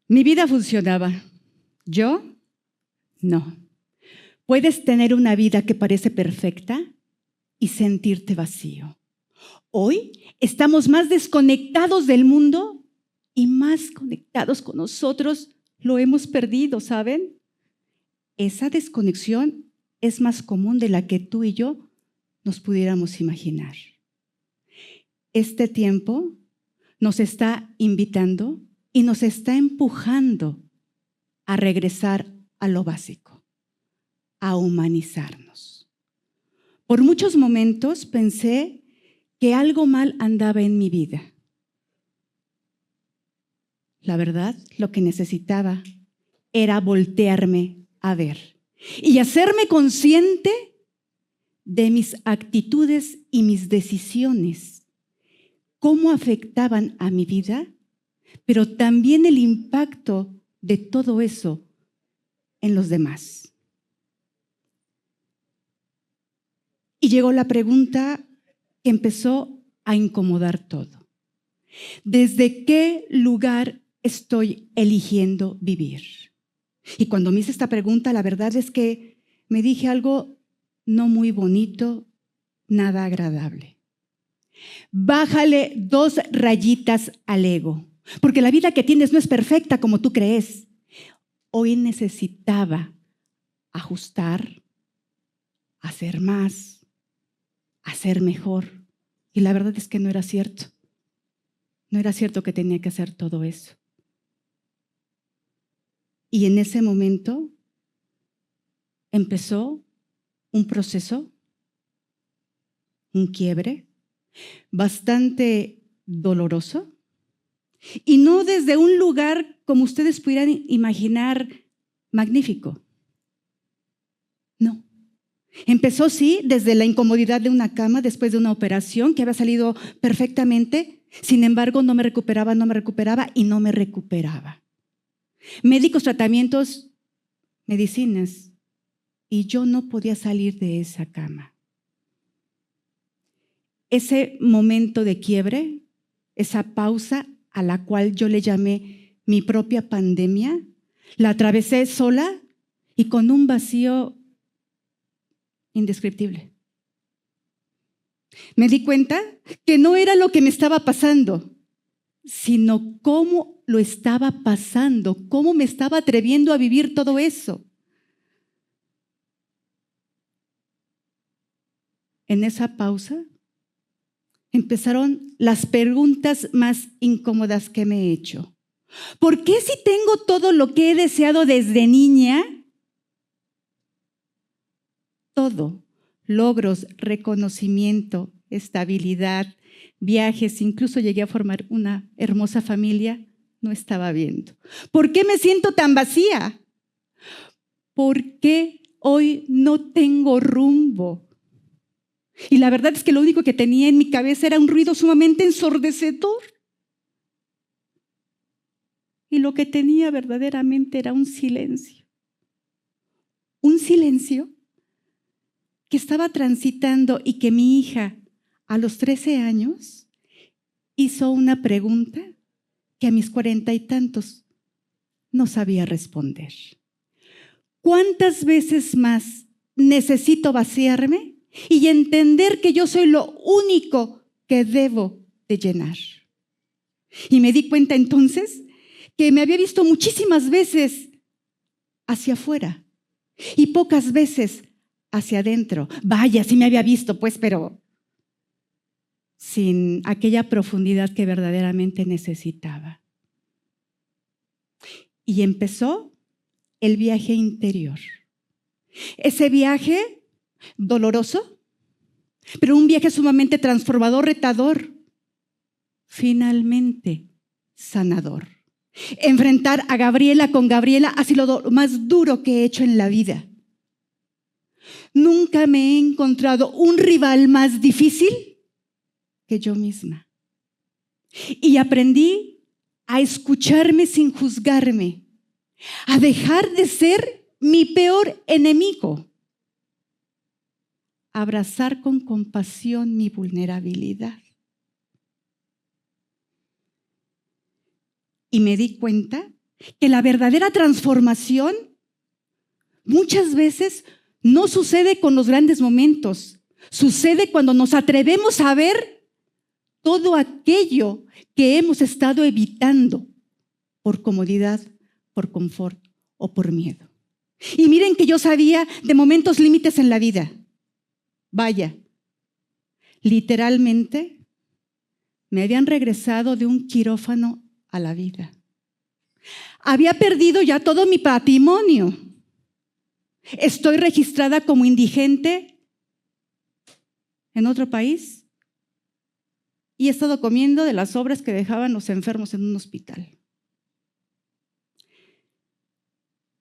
Mi vida funcionaba. Yo, no. Puedes tener una vida que parece perfecta y sentirte vacío. Hoy estamos más desconectados del mundo y más conectados con nosotros. Lo hemos perdido, ¿saben? Esa desconexión es más común de la que tú y yo nos pudiéramos imaginar. Este tiempo nos está invitando y nos está empujando a regresar a lo básico, a humanizarnos. Por muchos momentos pensé que algo mal andaba en mi vida. La verdad, lo que necesitaba era voltearme a ver y hacerme consciente de mis actitudes y mis decisiones, cómo afectaban a mi vida, pero también el impacto de todo eso en los demás. Y llegó la pregunta que empezó a incomodar todo. ¿Desde qué lugar estoy eligiendo vivir? Y cuando me hice esta pregunta, la verdad es que me dije algo no muy bonito, nada agradable. Bájale 2 rayitas al ego, porque la vida que tienes no es perfecta como tú crees. Hoy necesitaba ajustar, hacer más, hacer mejor. Y la verdad es que no era cierto. No era cierto que tenía que hacer todo eso. Y en ese momento empezó un proceso, un quiebre, bastante doloroso. Y no desde un lugar, como ustedes pudieran imaginar, magnífico. No. Empezó, sí, desde la incomodidad de una cama después de una operación que había salido perfectamente. Sin embargo, no me recuperaba y no me recuperaba. Médicos, tratamientos, medicinas. Y yo no podía salir de esa cama. Ese momento de quiebre, esa pausa a la cual yo le llamé mi propia pandemia, la atravesé sola y con un vacío indescriptible. Me di cuenta que no era lo que me estaba pasando, sino cómo lo estaba pasando, cómo me estaba atreviendo a vivir todo eso. En esa pausa empezaron las preguntas más incómodas que me he hecho. ¿Por qué si tengo todo lo que he deseado desde niña? Todo, logros, reconocimiento, estabilidad, viajes, incluso llegué a formar una hermosa familia, no estaba viendo. ¿Por qué me siento tan vacía? ¿Por qué hoy no tengo rumbo? Y la verdad es que lo único que tenía en mi cabeza era un ruido sumamente ensordecedor. Y lo que tenía verdaderamente era un silencio. Un silencio que estaba transitando y que mi hija, a los 13 años, hizo una pregunta que a mis 40 y tantos no sabía responder. ¿Cuántas veces más necesito vaciarme y entender que yo soy lo único que debo de llenar? Y me di cuenta entonces que me había visto muchísimas veces hacia afuera y pocas veces hacia adentro. Vaya, sí me había visto, pues, pero sin aquella profundidad que verdaderamente necesitaba. Y empezó el viaje interior. Ese viaje doloroso, pero un viaje sumamente transformador, retador, finalmente sanador. Enfrentar a Gabriela con Gabriela ha sido lo más duro que he hecho en la vida. Nunca me he encontrado un rival más difícil que yo misma. Y aprendí a escucharme sin juzgarme, a dejar de ser mi peor enemigo, a abrazar con compasión mi vulnerabilidad. Y me di cuenta que la verdadera transformación muchas veces no sucede con los grandes momentos. Sucede cuando nos atrevemos a ver todo aquello que hemos estado evitando por comodidad, por confort o por miedo. Y miren que yo sabía de momentos límites en la vida. Vaya, literalmente me habían regresado de un quirófano a la vida. Había perdido ya todo mi patrimonio. Estoy registrada como indigente en otro país y he estado comiendo de las sobras que dejaban los enfermos en un hospital.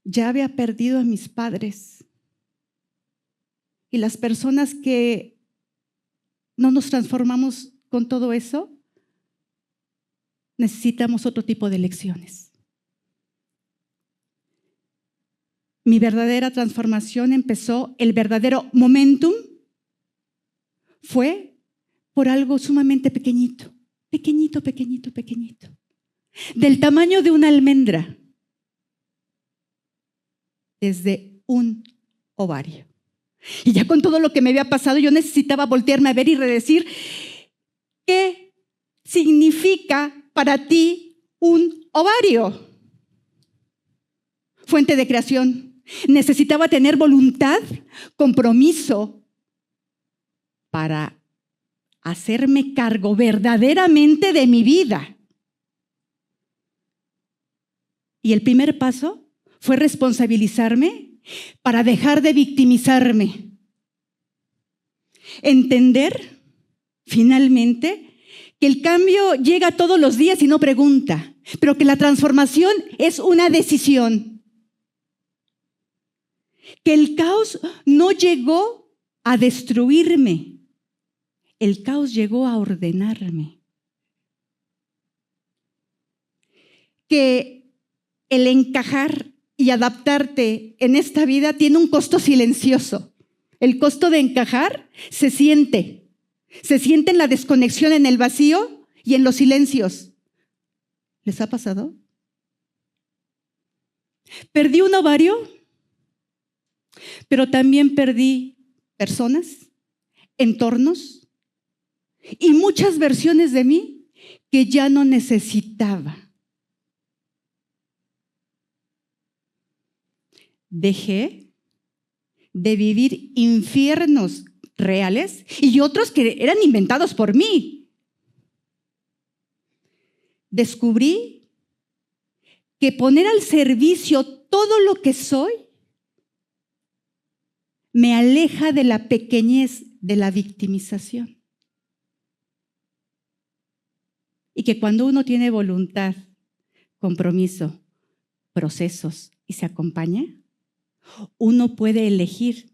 Ya había perdido a mis padres y las personas que no nos transformamos con todo eso, necesitamos otro tipo de lecciones. Mi verdadera transformación empezó, el verdadero momentum fue por algo sumamente pequeñito, pequeñito, pequeñito, pequeñito, del tamaño de una almendra, desde un ovario. Y ya con todo lo que me había pasado, yo necesitaba voltearme a ver y redecir, ¿qué significa para ti un ovario? Fuente de creación. Necesitaba tener voluntad, compromiso para hacerme cargo verdaderamente de mi vida. Y el primer paso fue responsabilizarme para dejar de victimizarme. Entender, finalmente, que el cambio llega todos los días y no pregunta, pero que la transformación es una decisión. Que el caos no llegó a destruirme, el caos llegó a ordenarme. Que el encajar y adaptarte en esta vida tiene un costo silencioso. El costo de encajar se siente en la desconexión, en el vacío y en los silencios. ¿Les ha pasado? Perdí un ovario, pero también perdí personas, entornos y muchas versiones de mí que ya no necesitaba. Dejé de vivir infiernos reales y otros que eran inventados por mí. Descubrí que poner al servicio todo lo que soy me aleja de la pequeñez de la victimización. Y que cuando uno tiene voluntad, compromiso, procesos y se acompaña, uno puede elegir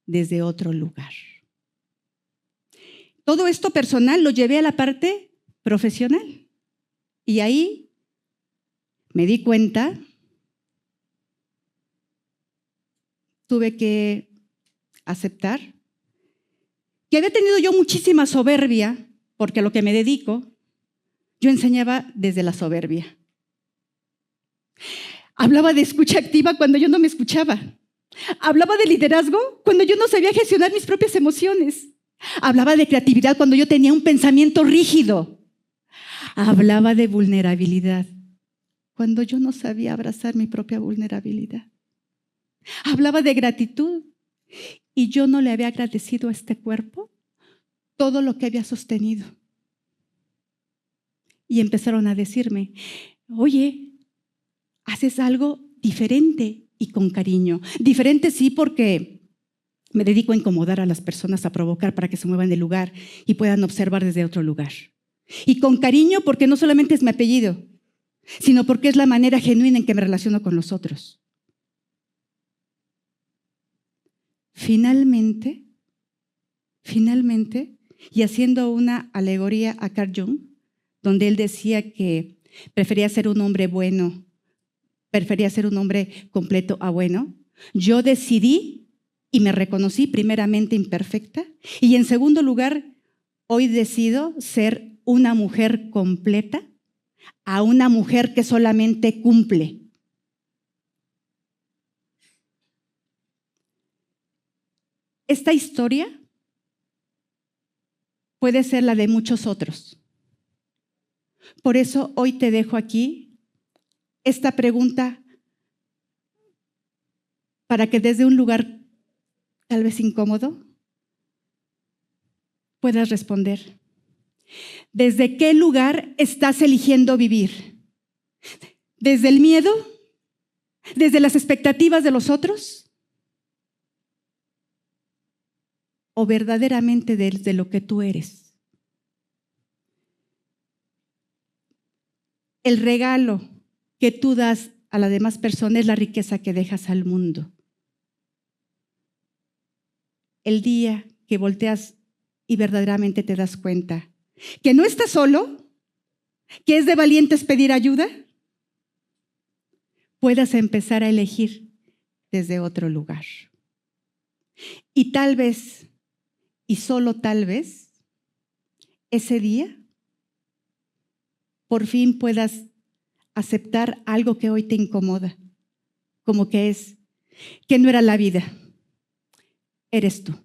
desde otro lugar. Todo esto personal lo llevé a la parte profesional. Y ahí me di cuenta, tuve que aceptar que había tenido yo muchísima soberbia, porque a lo que me dedico, yo enseñaba desde la soberbia. Hablaba de escucha activa cuando yo no me escuchaba. Hablaba de liderazgo cuando yo no sabía gestionar mis propias emociones. Hablaba de creatividad cuando yo tenía un pensamiento rígido. Hablaba de vulnerabilidad cuando yo no sabía abrazar mi propia vulnerabilidad. Hablaba de gratitud y yo no le había agradecido a este cuerpo todo lo que había sostenido. Y empezaron a decirme, oye, haces algo diferente y con cariño. Diferente sí, porque me dedico a incomodar a las personas, a provocar para que se muevan del lugar y puedan observar desde otro lugar. Y con cariño porque no solamente es mi apellido, sino porque es la manera genuina en que me relaciono con los otros. Finalmente, y haciendo una alegoría a Carl Jung, donde él decía que prefería ser un hombre bueno, prefería ser un hombre completo a bueno, yo decidí y me reconocí primeramente imperfecta y en segundo lugar, hoy decido ser una mujer completa a una mujer que solamente cumple. Esta historia puede ser la de muchos otros. Por eso hoy te dejo aquí esta pregunta para que desde un lugar tal vez incómodo puedas responder. ¿Desde qué lugar estás eligiendo vivir? ¿Desde el miedo? ¿Desde las expectativas de los otros? ¿O verdaderamente desde lo que tú eres? El regalo que tú das a las demás personas es la riqueza que dejas al mundo. El día que volteas y verdaderamente te das cuenta que no estás solo, que es de valientes pedir ayuda, puedas empezar a elegir desde otro lugar. Y tal vez, y solo tal vez, ese día, por fin puedas aceptar algo que hoy te incomoda, como que no era la vida, eres tú.